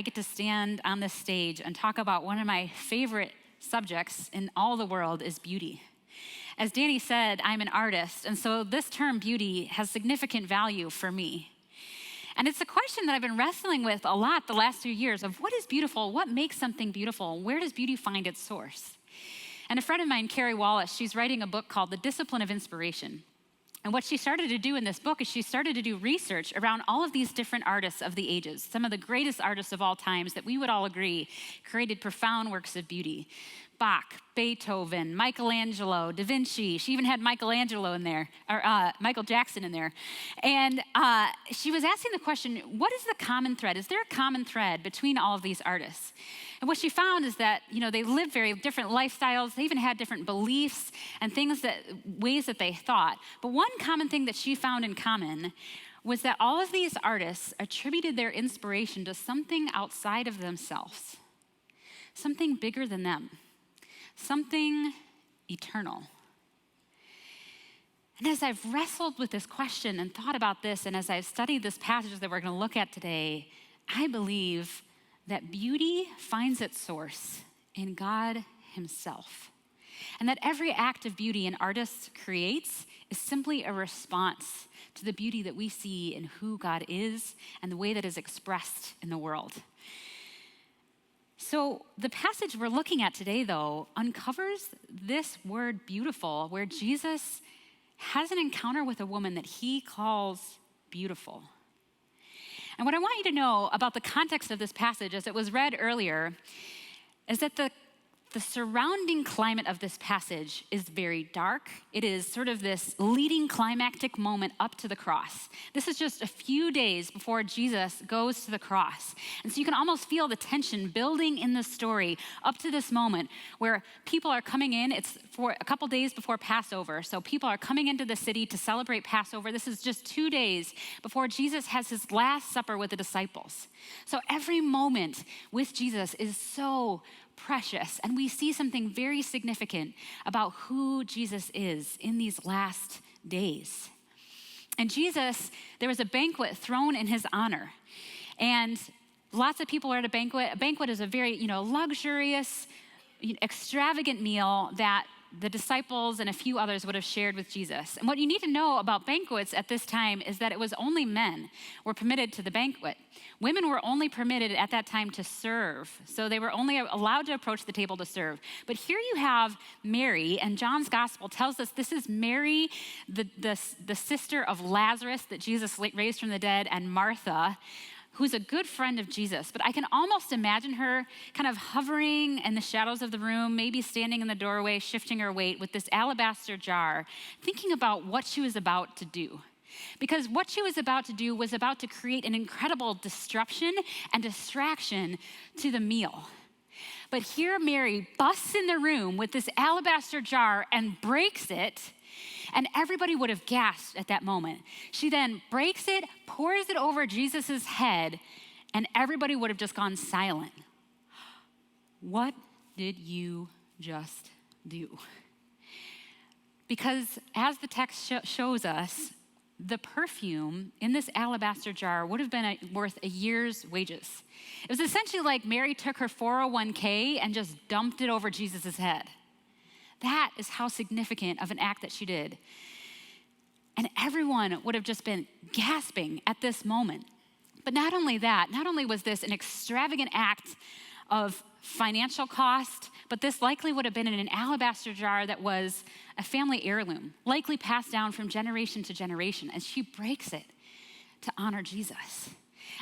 I get to stand on this stage and talk about one of my favorite subjects in all the world is beauty. As Danny said, I'm an artist, and so this term beauty has significant value for me. And it's a question that I've been wrestling with a lot the last few years of what is beautiful, what makes something beautiful, where does beauty find its source? And a friend of mine, Carrie Wallace, she's writing a book called The Discipline of Inspiration. And what she started to do in this book is she started to do research around all of these different artists of the ages, some of the greatest artists of all times that we would all agree created profound works of beauty. Bach, Beethoven, Michelangelo, Da Vinci. She even had Michelangelo in there, or Michael Jackson in there. And she was asking the question, what is the common thread? Is there a common thread between all of these artists? And what she found is that, they lived very different lifestyles. They even had different beliefs and ways that they thought. But one common thing that she found in common was that all of these artists attributed their inspiration to something outside of themselves, something bigger than them, something eternal. And as I've wrestled with this question and thought about this, and as I've studied this passage that we're going to look at today, I believe that beauty finds its source in God himself. And that every act of beauty an artist creates is simply a response to the beauty that we see in who God is and the way that is expressed in the world. So the passage we're looking at today, though, uncovers this word beautiful, where Jesus has an encounter with a woman that he calls beautiful. And what I want you to know about the context of this passage, as it was read earlier, is that the surrounding climate of this passage is very dark. It is sort of this leading climactic moment up to the cross. This is just a few days before Jesus goes to the cross. And so you can almost feel the tension building in the story up to this moment where people are coming in. It's for a couple days before Passover. So people are coming into the city to celebrate Passover. This is just 2 days before Jesus has his last supper with the disciples. So every moment with Jesus is so precious, and we see something very significant about who Jesus is in these last days. And Jesus, there was a banquet thrown in his honor, and lots of people are at a banquet. A banquet is a very, luxurious, extravagant meal that the disciples and a few others would have shared with Jesus. And what you need to know about banquets at this time is that it was only men were permitted to the banquet. Women were only permitted at that time to serve. So they were only allowed to approach the table to serve. But here you have Mary, and John's gospel tells us this is Mary, the sister of Lazarus that Jesus raised from the dead, and Martha, who's a good friend of Jesus. But I can almost imagine her kind of hovering in the shadows of the room, maybe standing in the doorway, shifting her weight with this alabaster jar, thinking about what she was about to do. Because what she was about to do was about to create an incredible disruption and distraction to the meal. But here Mary busts in the room with this alabaster jar and breaks it, and everybody would have gasped at that moment. She then breaks it, pours it over Jesus' head, and everybody would have just gone silent. What did you just do? Because as the text shows us, the perfume in this alabaster jar would have been worth a year's wages. It was essentially like Mary took her 401k and just dumped it over Jesus' head. That is how significant of an act that she did. And everyone would have just been gasping at this moment. But not only that, not only was this an extravagant act of financial cost, but this likely would have been in an alabaster jar that was a family heirloom, likely passed down from generation to generation, and she breaks it to honor Jesus.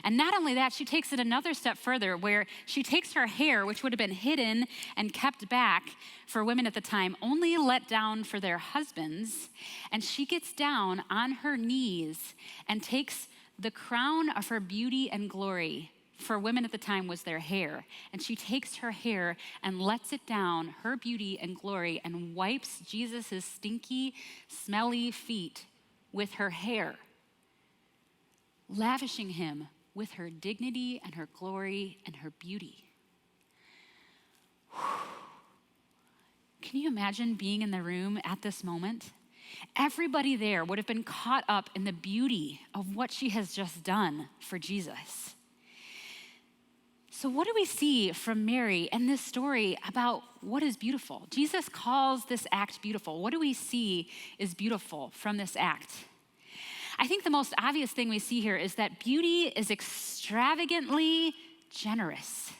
And not only that, she takes it another step further, where she takes her hair, which would have been hidden and kept back for women at the time, only let down for their husbands, and she gets down on her knees and takes the crown of her beauty and glory. For women at the time was their hair. And she takes her hair and lets it down, her beauty and glory, and wipes Jesus' stinky, smelly feet with her hair, lavishing him with her dignity and her glory and her beauty. Can you imagine being in the room at this moment? Everybody there would have been caught up in the beauty of what she has just done for Jesus. So what do we see from Mary in this story about what is beautiful? Jesus calls this act beautiful. What do we see is beautiful from this act? I think the most obvious thing we see here is that beauty is extravagantly generous.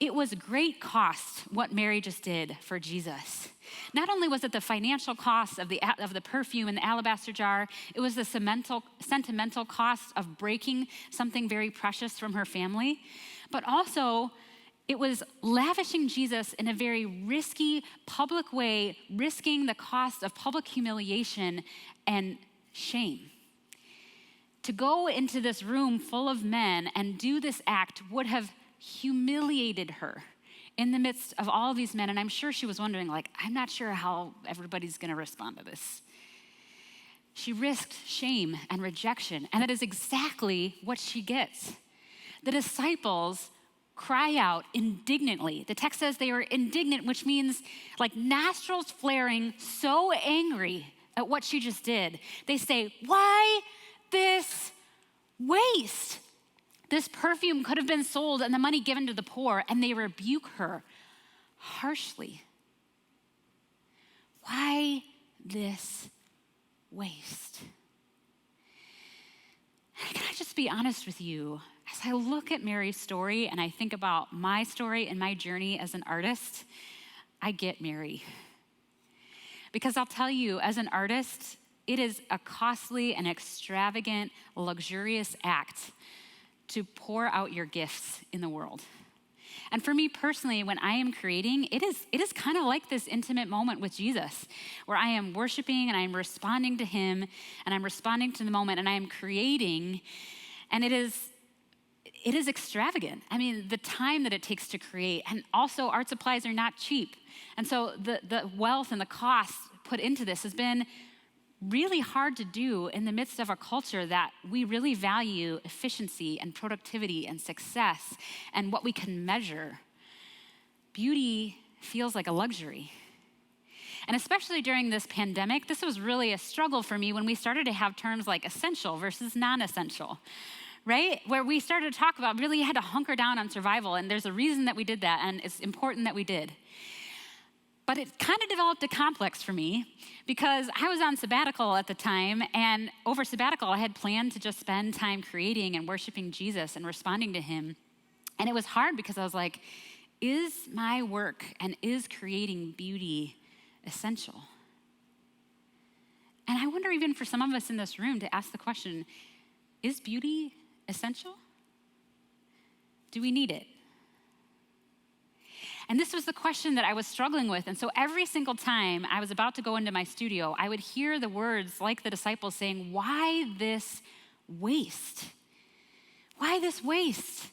It was great cost what Mary just did for Jesus. Not only was it the financial cost of the perfume in the alabaster jar, it was the sentimental cost of breaking something very precious from her family, but also it was lavishing Jesus in a very risky, public way, risking the cost of public humiliation and shame. To go into this room full of men and do this act would have humiliated her in the midst of all these men. And I'm sure she was wondering, like, I'm not sure how everybody's going to respond to this. She risked shame and rejection, and that is exactly what she gets. The disciples cry out indignantly. The text says they are indignant, which means like nostrils flaring, so angry at what she just did. They say, why this waste? This perfume could have been sold and the money given to the poor, and they rebuke her harshly. Why this waste? Can I just be honest with you? As I look at Mary's story and I think about my story and my journey as an artist, I get Mary. Because I'll tell you, as an artist, it is a costly and extravagant, luxurious act to pour out your gifts in the world. And for me personally, when I am creating, it is kind of like this intimate moment with Jesus, where I am worshiping and I'm responding to him and I'm responding to the moment and I am creating, and it is extravagant. I mean, the time that it takes to create, and also art supplies are not cheap. And so the wealth and the cost put into this has been really hard to do in the midst of a culture that we really value efficiency and productivity and success and what we can measure. Beauty feels like a luxury. And especially during this pandemic, this was really a struggle for me when we started to have terms like essential versus non-essential, right? Where we started to talk about really had to hunker down on survival, and there's a reason that we did that, and it's important that we did. But it kind of developed a complex for me because I was on sabbatical at the time, and over sabbatical, I had planned to just spend time creating and worshiping Jesus and responding to him. And it was hard because I was like, is my work and is creating beauty essential? And I wonder, even for some of us in this room, to ask the question, is beauty essential? Do we need it? And this was the question that I was struggling with. And so every single time I was about to go into my studio, I would hear the words like the disciples saying, why this waste? Why this waste?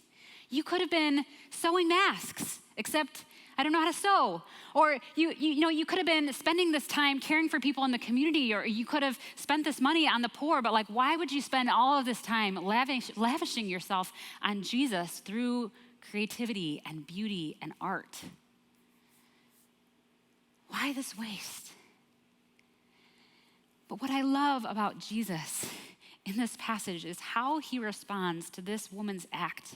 You could have been sewing masks, except I don't know how to sew. Or you could have been spending this time caring for people in the community, or you could have spent this money on the poor, but like, why would you spend all of this time lavishing yourself on Jesus through creativity and beauty and art? Why this waste? But what I love about Jesus in this passage is how he responds to this woman's act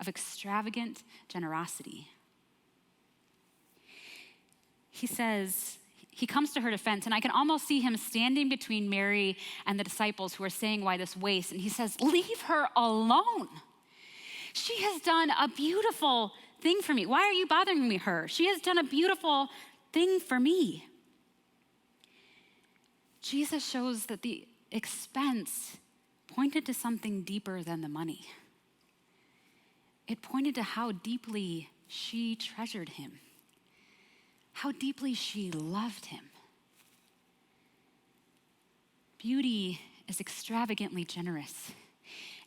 of extravagant generosity. He says, he comes to her defense, and I can almost see him standing between Mary and the disciples who are saying, why this waste? And he says, leave her alone. She has done a beautiful thing for me. Why are you bothering me, her? She has done a beautiful thing for me. Jesus shows that the expense pointed to something deeper than the money. It pointed to how deeply she treasured him, how deeply she loved him. Beauty is extravagantly generous.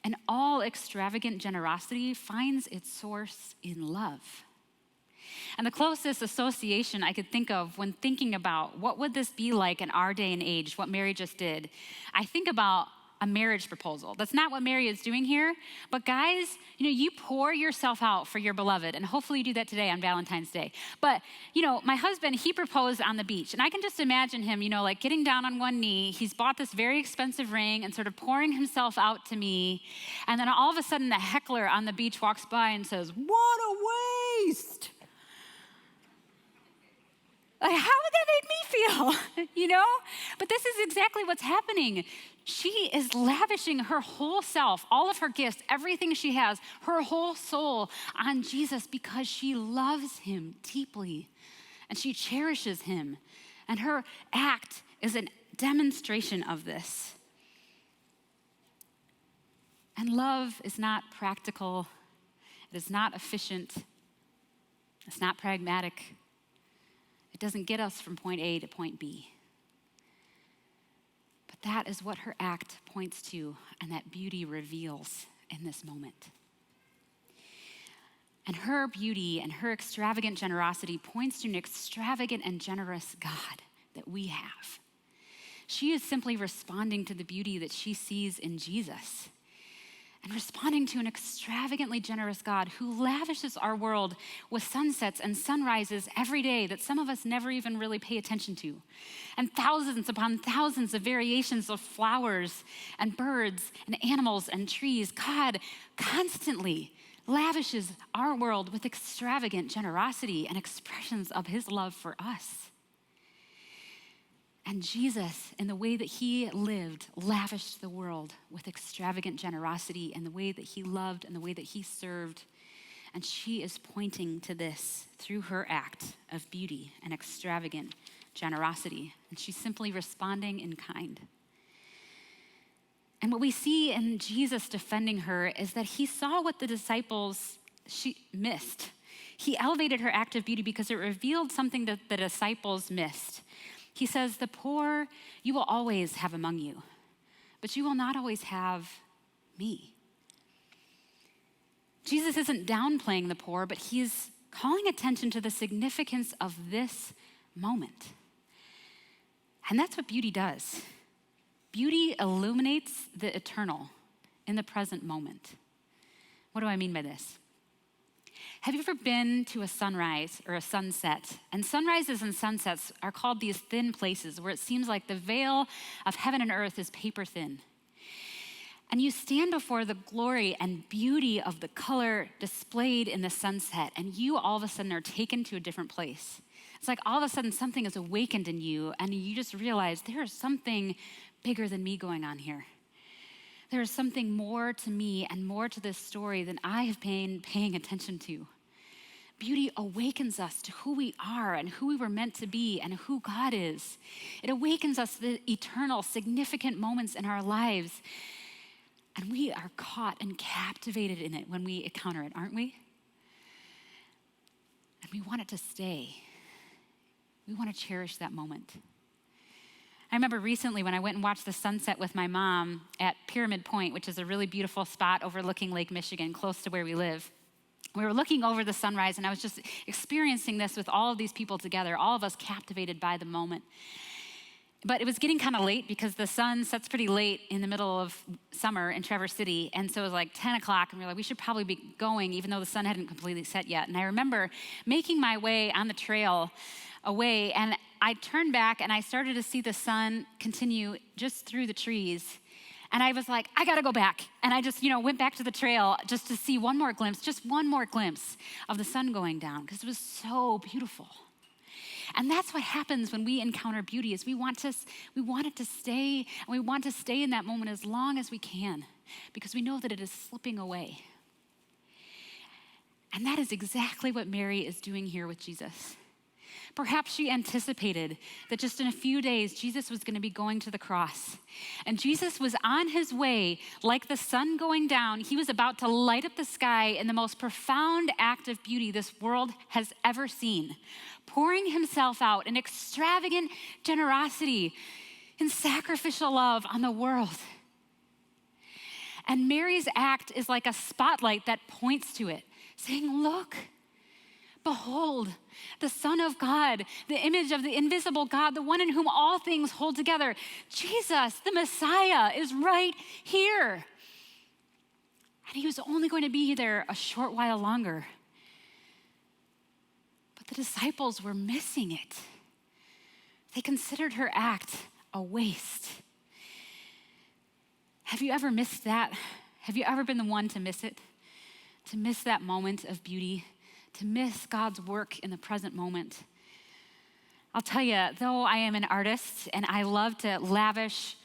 And all extravagant generosity finds its source in love. And the closest association I could think of when thinking about what would this be like in our day and age, what Mary just did, I think about a marriage proposal. That's not what Mary is doing here. But guys, you pour yourself out for your beloved, and hopefully you do that today on Valentine's Day. But, my husband, he proposed on the beach, and I can just imagine him, like getting down on one knee. He's bought this very expensive ring and sort of pouring himself out to me. And then all of a sudden, the heckler on the beach walks by and says, "What a waste." Like, how would that make me feel? But this is exactly what's happening. She is lavishing her whole self, all of her gifts, everything she has, her whole soul on Jesus because she loves him deeply and she cherishes him. And her act is a demonstration of this. And love is not practical. It is not efficient. It's not pragmatic. It doesn't get us from point A to point B. But that is what her act points to and that beauty reveals in this moment. And her beauty and her extravagant generosity points to an extravagant and generous God that we have. She is simply responding to the beauty that she sees in Jesus and responding to an extravagantly generous God who lavishes our world with sunsets and sunrises every day that some of us never even really pay attention to, and thousands upon thousands of variations of flowers and birds and animals and trees. God constantly lavishes our world with extravagant generosity and expressions of his love for us. And Jesus, in the way that he lived, lavished the world with extravagant generosity in the way that he loved and the way that he served. And she is pointing to this through her act of beauty and extravagant generosity. And she's simply responding in kind. And what we see in Jesus defending her is that he saw what the disciples missed. He elevated her act of beauty because it revealed something that the disciples missed. He says, "The poor you will always have among you, but you will not always have me." Jesus isn't downplaying the poor, but he's calling attention to the significance of this moment. And that's what beauty does. Beauty illuminates the eternal in the present moment. What do I mean by this? Have you ever been to a sunrise or a sunset? And sunrises and sunsets are called these thin places where it seems like the veil of heaven and earth is paper thin. And you stand before the glory and beauty of the color displayed in the sunset, and you all of a sudden are taken to a different place. It's like all of a sudden something is awakened in you, and you just realize there is something bigger than me going on here. There is something more to me and more to this story than I have been paying attention to. Beauty awakens us to who we are and who we were meant to be and who God is. It awakens us to the eternal, significant moments in our lives. And we are caught and captivated in it when we encounter it, aren't we? And we want it to stay. We want to cherish that moment. I remember recently when I went and watched the sunset with my mom at Pyramid Point, which is a really beautiful spot overlooking Lake Michigan, close to where we live. We were looking over the sunrise, and I was just experiencing this with all of these people together, all of us captivated by the moment. But it was getting kind of late because the sun sets pretty late in the middle of summer in Traverse City. And so it was like 10 o'clock, and we were like, we should probably be going, even though the sun hadn't completely set yet. And I remember making my way on the trail away, and I turned back and I started to see the sun continue just through the trees. And I was like, I gotta go back. And I just, went back to the trail just to see one more glimpse of the sun going down, because it was so beautiful. And that's what happens when we encounter beauty, is we want it to stay, and we want to stay in that moment as long as we can, because we know that it is slipping away. And that is exactly what Mary is doing here with Jesus. Perhaps she anticipated that just in a few days, Jesus was going to be going to the cross. And Jesus was on his way, like the sun going down. He was about to light up the sky in the most profound act of beauty this world has ever seen, pouring himself out in extravagant generosity, in sacrificial love on the world. And Mary's act is like a spotlight that points to it, saying, look, Behold, the Son of God, the image of the invisible God, the one in whom all things hold together. Jesus, the Messiah, is right here. And he was only going to be there a short while longer. But the disciples were missing it. They considered her act a waste. Have you ever missed that? Have you ever been the one to miss it? To miss that moment of beauty? To miss God's work in the present moment? I'll tell you, though I am an artist and I love to lavish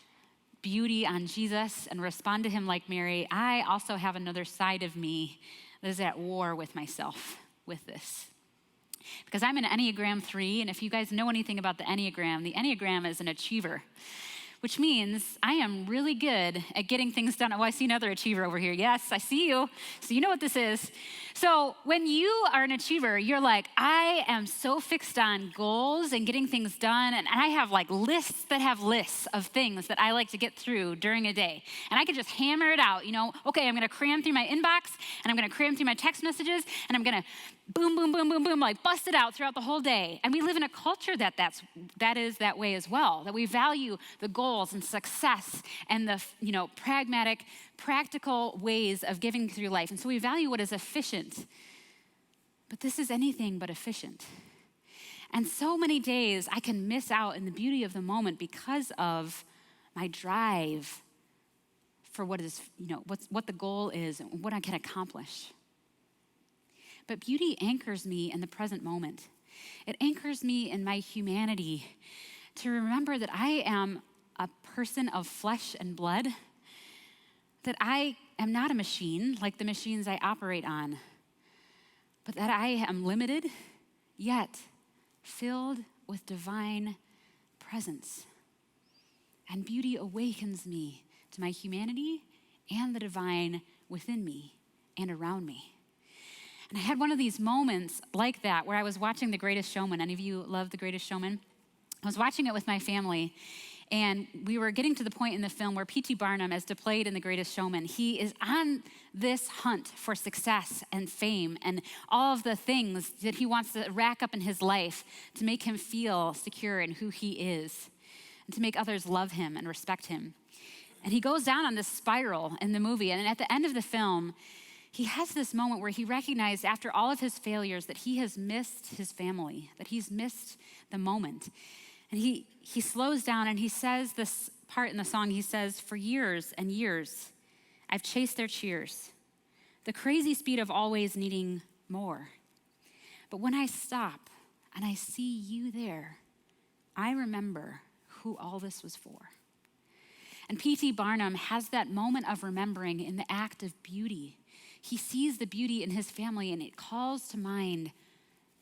beauty on Jesus and respond to him like Mary, I also have another side of me that is at war with myself with this. Because I'm an Enneagram 3, and if you guys know anything about the Enneagram is an achiever, which means I am really good at getting things done. Oh, I see another achiever over here. Yes, I see you. So you know what this is. So when you are an achiever, you're like, I am so fixed on goals and getting things done. And I have like lists that have lists of things that I like to get through during a day. And I can just hammer it out, okay, I'm going to cram through my inbox and I'm going to cram through my text messages and I'm going to boom, boom, boom, boom, boom, like bust it out throughout the whole day. And we live in a culture that is that way as well, that we value the goals and success and the, pragmatic, practical ways of giving through life. And so we value what is efficient. But this is anything but efficient. And so many days I can miss out in the beauty of the moment because of my drive for what is, what the goal is and what I can accomplish. But beauty anchors me in the present moment. It anchors me in my humanity to remember that I am a person of flesh and blood, that I am not a machine like the machines I operate on, but that I am limited, yet filled with divine presence. And beauty awakens me to my humanity and the divine within me and around me. And I had one of these moments like that where I was watching The Greatest Showman. Any of you love The Greatest Showman? I was watching it with my family, and we were getting to the point in the film where P.T. Barnum, as depicted in The Greatest Showman, he is on this hunt for success and fame and all of the things that he wants to rack up in his life to make him feel secure in who he is and to make others love him and respect him. And he goes down on this spiral in the movie, and at the end of the film, he has this moment where he recognized after all of his failures that he has missed his family, that he's missed the moment. And he slows down and he says this part in the song, he says, "For years and years, I've chased their cheers, the crazy speed of always needing more. But when I stop and I see you there, I remember who all this was for." And P.T. Barnum has that moment of remembering in the act of beauty. He sees the beauty in his family and it calls to mind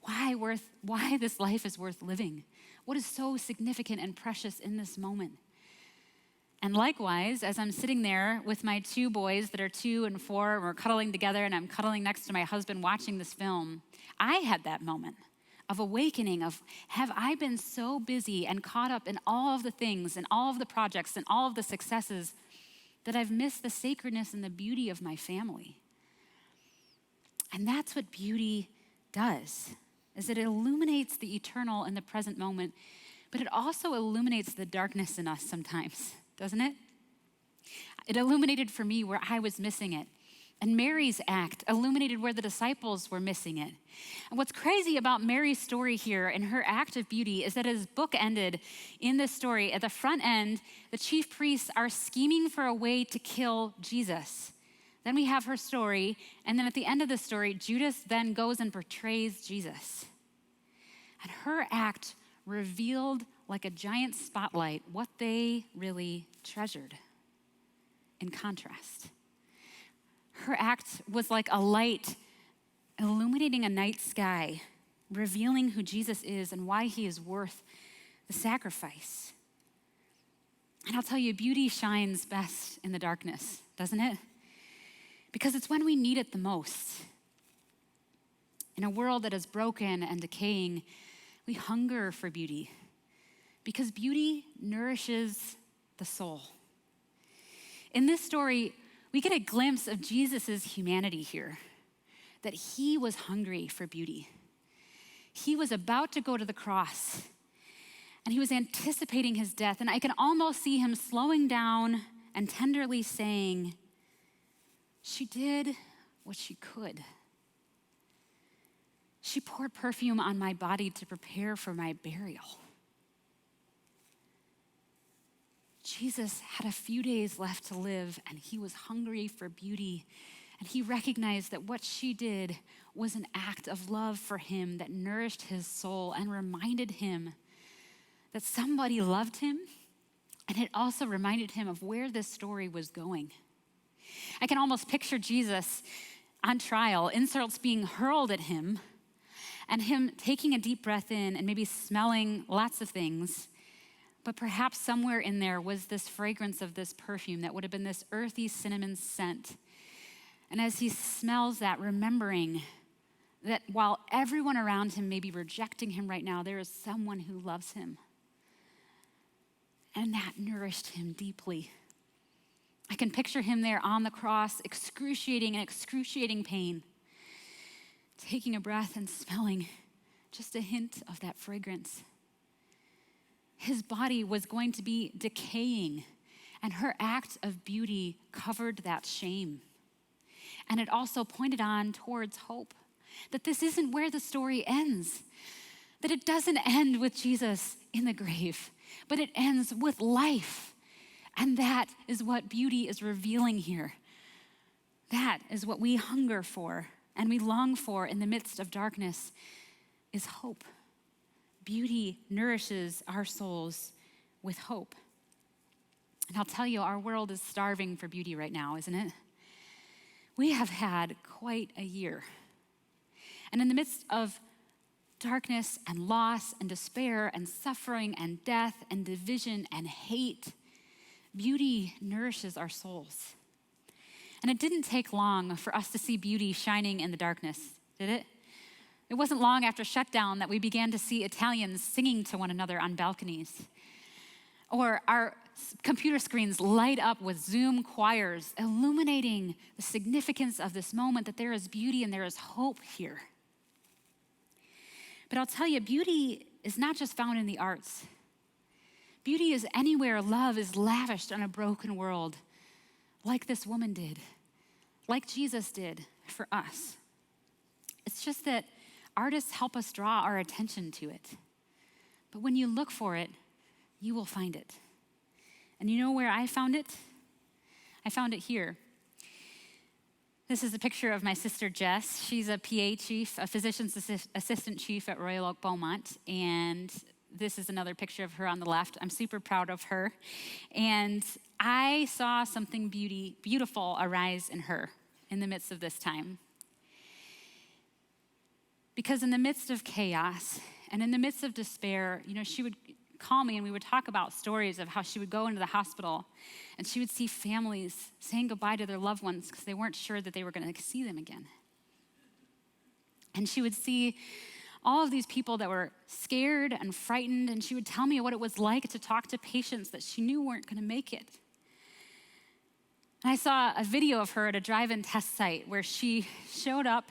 why this life is worth living. What is so significant and precious in this moment? And likewise, as I'm sitting there with my two boys that are 2 and 4, and we're cuddling together and I'm cuddling next to my husband watching this film, I had that moment of awakening of, have I been so busy and caught up in all of the things and all of the projects and all of the successes that I've missed the sacredness and the beauty of my family? And that's what beauty does, is it illuminates the eternal in the present moment, but it also illuminates the darkness in us sometimes, doesn't it? It illuminated for me where I was missing it. And Mary's act illuminated where the disciples were missing it. And what's crazy about Mary's story here and her act of beauty is that as book ended in this story, at the front end, the chief priests are scheming for a way to kill Jesus. Then we have her story, and then at the end of the story, Judas then goes and betrays Jesus. And her act revealed like a giant spotlight what they really treasured. In contrast, her act was like a light illuminating a night sky, revealing who Jesus is and why he is worth the sacrifice. And I'll tell you, beauty shines best in the darkness, doesn't it? Because it's when we need it the most. In a world that is broken and decaying, we hunger for beauty because beauty nourishes the soul. In this story, we get a glimpse of Jesus' humanity here, that he was hungry for beauty. He was about to go to the cross, and he was anticipating his death. And I can almost see him slowing down and tenderly saying, she did what she could. She poured perfume on my body to prepare for my burial. Jesus had a few days left to live, and he was hungry for beauty. And he recognized that what she did was an act of love for him that nourished his soul and reminded him that somebody loved him. And it also reminded him of where this story was going. I can almost picture Jesus on trial, insults being hurled at him, and him taking a deep breath in and maybe smelling lots of things. But perhaps somewhere in there was this fragrance of this perfume that would have been this earthy cinnamon scent. And as he smells that, remembering that while everyone around him may be rejecting him right now, there is someone who loves him. And that nourished him deeply. I can picture him there on the cross, excruciating pain, taking a breath and smelling just a hint of that fragrance. His body was going to be decaying, and her act of beauty covered that shame. And it also pointed on towards hope, that this isn't where the story ends, that it doesn't end with Jesus in the grave, but it ends with life. And that is what beauty is revealing here. That is what we hunger for and we long for in the midst of darkness, is hope. Beauty nourishes our souls with hope. And I'll tell you, our world is starving for beauty right now, isn't it? We have had quite a year. And in the midst of darkness and loss and despair and suffering and death and division and hate, beauty nourishes our souls. And it didn't take long for us to see beauty shining in the darkness, did it? It wasn't long after shutdown that we began to see Italians singing to one another on balconies. Or our computer screens light up with Zoom choirs, illuminating the significance of this moment, that there is beauty and there is hope here. But I'll tell you, beauty is not just found in the arts. Beauty is anywhere love is lavished on a broken world, like this woman did, like Jesus did for us. It's just that artists help us draw our attention to it. But when you look for it, you will find it. And you know where I found it? I found it here. This is a picture of my sister Jess. She's a PA chief, a physician's assistant chief at Royal Oak Beaumont. And this is another picture of her on the left. I'm super proud of her. And I saw something beautiful arise in her in the midst of this time. Because in the midst of chaos and in the midst of despair, she would call me and we would talk about stories of how she would go into the hospital and she would see families saying goodbye to their loved ones because they weren't sure that they were going to see them again. And she would see all of these people that were scared and frightened, and she would tell me what it was like to talk to patients that she knew weren't going to make it. And I saw a video of her at a drive-in test site where she showed up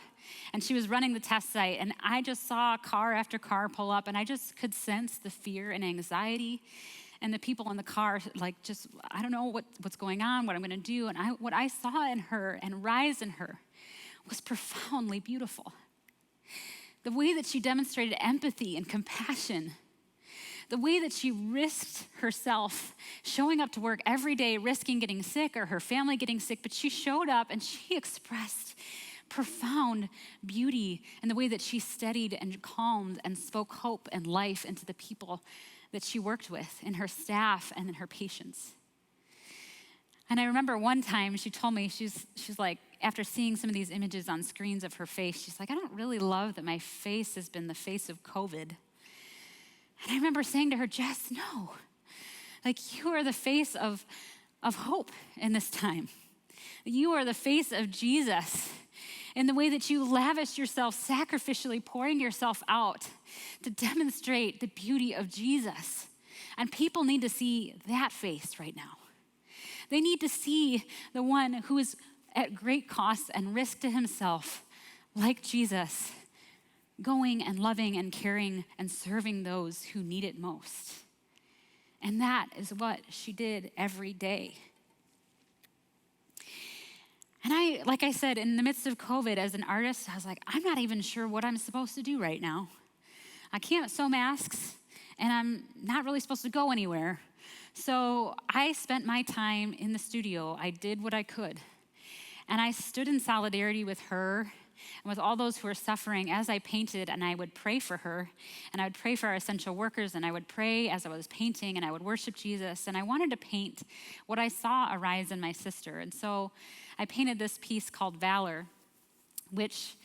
and she was running the test site, and I just saw car after car pull up, and I just could sense the fear and anxiety, and the people in the car, I don't know what's going on, what I'm gonna do. And what I saw in her and rise in her was profoundly beautiful. The way that she demonstrated empathy and compassion, the way that she risked herself, showing up to work every day, risking getting sick or her family getting sick, but she showed up and she expressed profound beauty in the way that she steadied and calmed and spoke hope and life into the people that she worked with, in her staff and in her patients. And I remember one time she told me, she's like, after seeing some of these images on screens of her face, she's like, I don't really love that my face has been the face of COVID. And I remember saying to her, Jess, no, you are the face of hope in this time. You are the face of Jesus in the way that you lavished yourself sacrificially, pouring yourself out to demonstrate the beauty of Jesus. And people need to see that face right now. They need to see the one who is at great cost and risk to himself, like Jesus, going and loving and caring and serving those who need it most. And that is what she did every day. And like I said, in the midst of COVID as an artist, I was like, I'm not even sure what I'm supposed to do right now. I can't sew masks, and I'm not really supposed to go anywhere. So I spent my time in the studio. I did what I could. And I stood in solidarity with her and with all those who were suffering as I painted, and I would pray for her, and I would pray for our essential workers, and I would pray as I was painting, and I would worship Jesus. And I wanted to paint what I saw arise in my sister. And so I painted this piece called Valor, which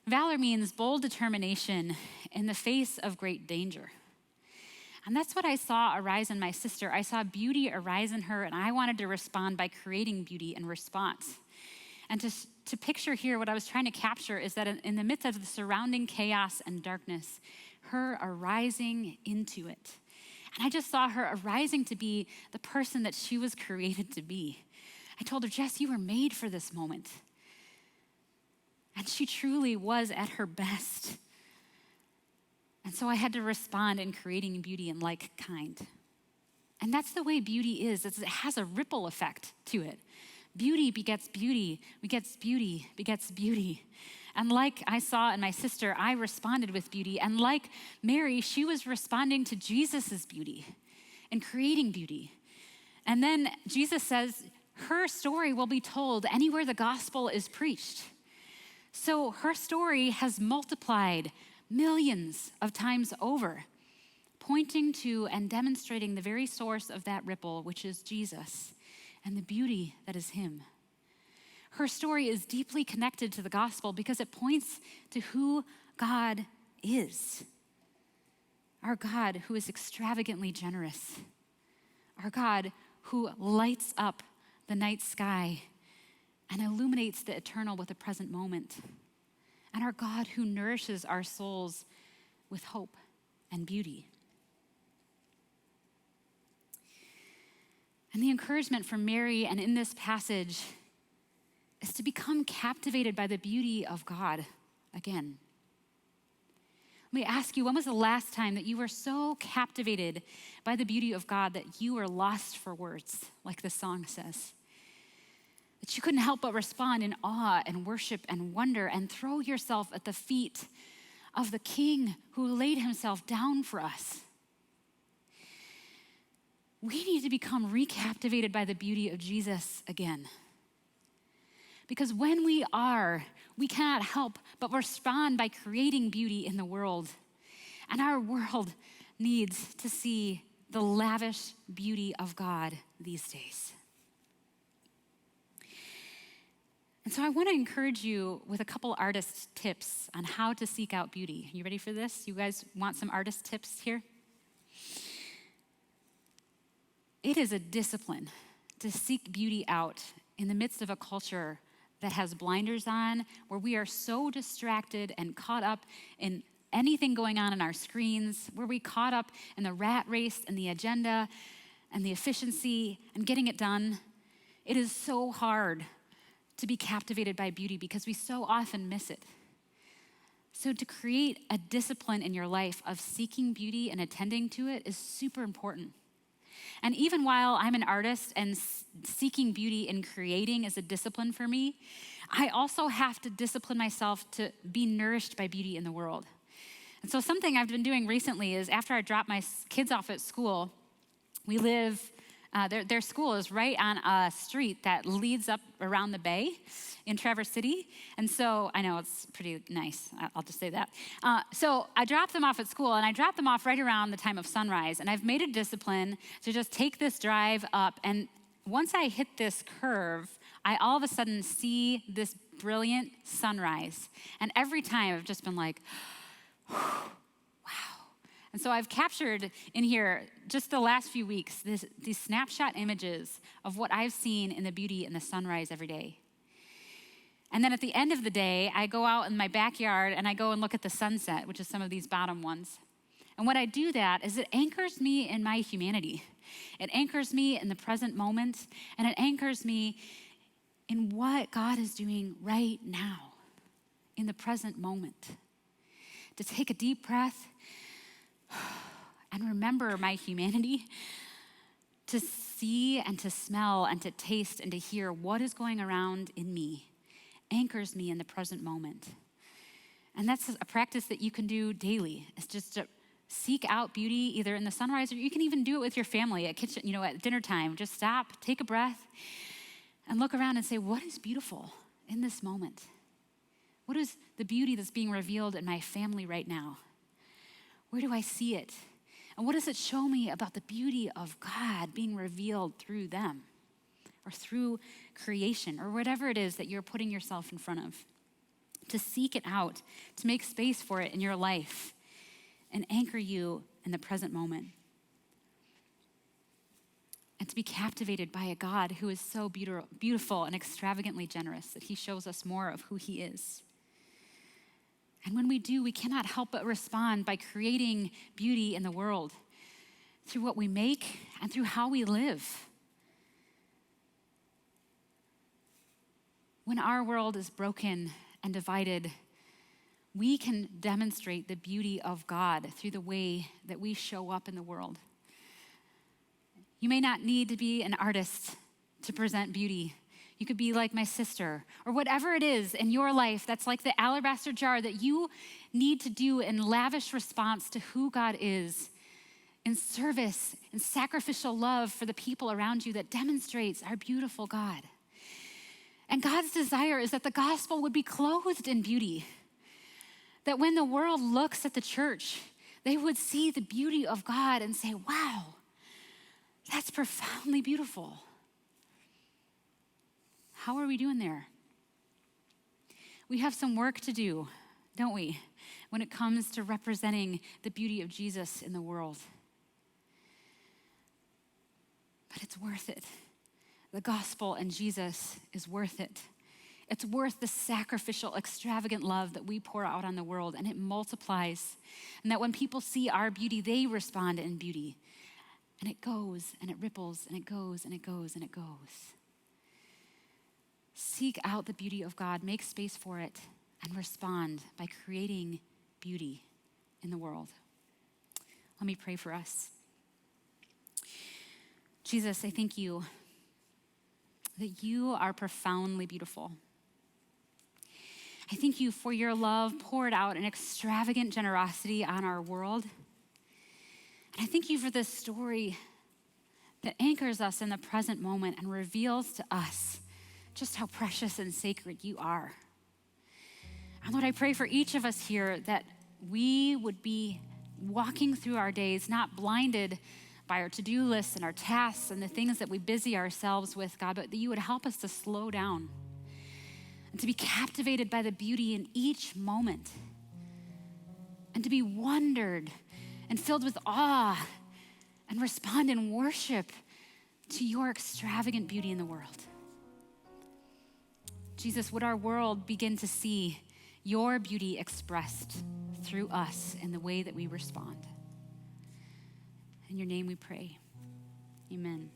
valor means bold determination in the face of great danger. And that's what I saw arise in my sister. I saw beauty arise in her, and I wanted to respond by creating beauty in response. And to picture here, what I was trying to capture is that in the midst of the surrounding chaos and darkness, her arising into it. And I just saw her arising to be the person that she was created to be. I told her, Jess, you were made for this moment. And she truly was at her best. And so I had to respond in creating beauty in like kind. And that's the way beauty is. It has a ripple effect to it. Beauty begets beauty, begets beauty, begets beauty. And like I saw in my sister, I responded with beauty. And like Mary, she was responding to Jesus's beauty and creating beauty. And then Jesus says, her story will be told anywhere the gospel is preached. So her story has multiplied millions of times over, pointing to and demonstrating the very source of that ripple, which is Jesus, and the beauty that is him. Her story is deeply connected to the gospel because it points to who God is. Our God who is extravagantly generous. Our God who lights up the night sky and illuminates the eternal with the present moment. And our God who nourishes our souls with hope and beauty. And the encouragement from Mary and in this passage is to become captivated by the beauty of God again. Let me ask you, when was the last time that you were so captivated by the beauty of God that you were lost for words, like the song says? That you couldn't help but respond in awe and worship and wonder and throw yourself at the feet of the King who laid himself down for us. We need to become recaptivated by the beauty of Jesus again. Because when we are, we cannot help but respond by creating beauty in the world. And our world needs to see the lavish beauty of God these days. And so I want to encourage you with a couple artist tips on how to seek out beauty. You ready for this? You guys want some artist tips here? It is a discipline to seek beauty out in the midst of a culture that has blinders on, where we are so distracted and caught up in anything going on our screens, where we caught up in the rat race and the agenda and the efficiency and getting it done. It is so hard to be captivated by beauty because we so often miss it. So to create a discipline in your life of seeking beauty and attending to it is super important. And even while I'm an artist and seeking beauty and creating is a discipline for me, I also have to discipline myself to be nourished by beauty in the world. And so something I've been doing recently is after I drop my kids off at school, we live, their school is right on a street that leads up around the bay in Traverse City. And so I know it's pretty nice. I'll just say that. So I drop them off at school, and I drop them off right around the time of sunrise. And I've made a discipline to just take this drive up. And once I hit this curve, I all of a sudden see this brilliant sunrise. And every time I've just been like, wow. And so I've captured in here just the last few weeks these snapshot images of what I've seen in the beauty in the sunrise every day. And then at the end of the day, I go out in my backyard and I go and look at the sunset, which is some of these bottom ones. And when I do that is it anchors me in my humanity. It anchors me in the present moment, and it anchors me in what God is doing right now, in the present moment. to take a deep breath and remember my humanity, to see and to smell and to taste and to hear what is going around in me, anchors me in the present moment. And that's a practice that you can do daily. It's just to seek out beauty either in the sunrise, or you can even do it with your family at kitchen, at dinner time. Just stop, take a breath, and look around and say, what is beautiful in this moment? What is the beauty that's being revealed in my family right now? Where do I see it? And what does it show me about the beauty of God being revealed through them or through creation or whatever it is that you're putting yourself in front of? To seek it out, to make space for it in your life and anchor you in the present moment. And to be captivated by a God who is so beautiful and extravagantly generous that he shows us more of who he is. And when we do, we cannot help but respond by creating beauty in the world through what we make and through how we live. When our world is broken and divided, we can demonstrate the beauty of God through the way that we show up in the world. You may not need to be an artist to present beauty. You could be like my sister, or whatever it is in your life that's like the alabaster jar that you need to do in lavish response to who God is, in service and sacrificial love for the people around you that demonstrates our beautiful God. And God's desire is that the gospel would be clothed in beauty, that when the world looks at the church, they would see the beauty of God and say, wow, that's profoundly beautiful. How are we doing there? We have some work to do, don't we, when it comes to representing the beauty of Jesus in the world. But it's worth it. The gospel and Jesus is worth it. It's worth the sacrificial, extravagant love that we pour out on the world, and it multiplies. And that when people see our beauty, they respond in beauty. And it goes, and it ripples, and it goes, and it goes, and it goes. Seek out the beauty of God, make space for it, and respond by creating beauty in the world. Let me pray for us. Jesus, I thank you that you are profoundly beautiful. I thank you for your love poured out in extravagant generosity on our world. And I thank you for this story that anchors us in the present moment and reveals to us just how precious and sacred you are. And Lord, I pray for each of us here that we would be walking through our days, not blinded by our to-do lists and our tasks and the things that we busy ourselves with, God, but that you would help us to slow down and to be captivated by the beauty in each moment and to be wondered and filled with awe and respond in worship to your extravagant beauty in the world. Jesus, would our world begin to see your beauty expressed through us in the way that we respond? In your name we pray. Amen.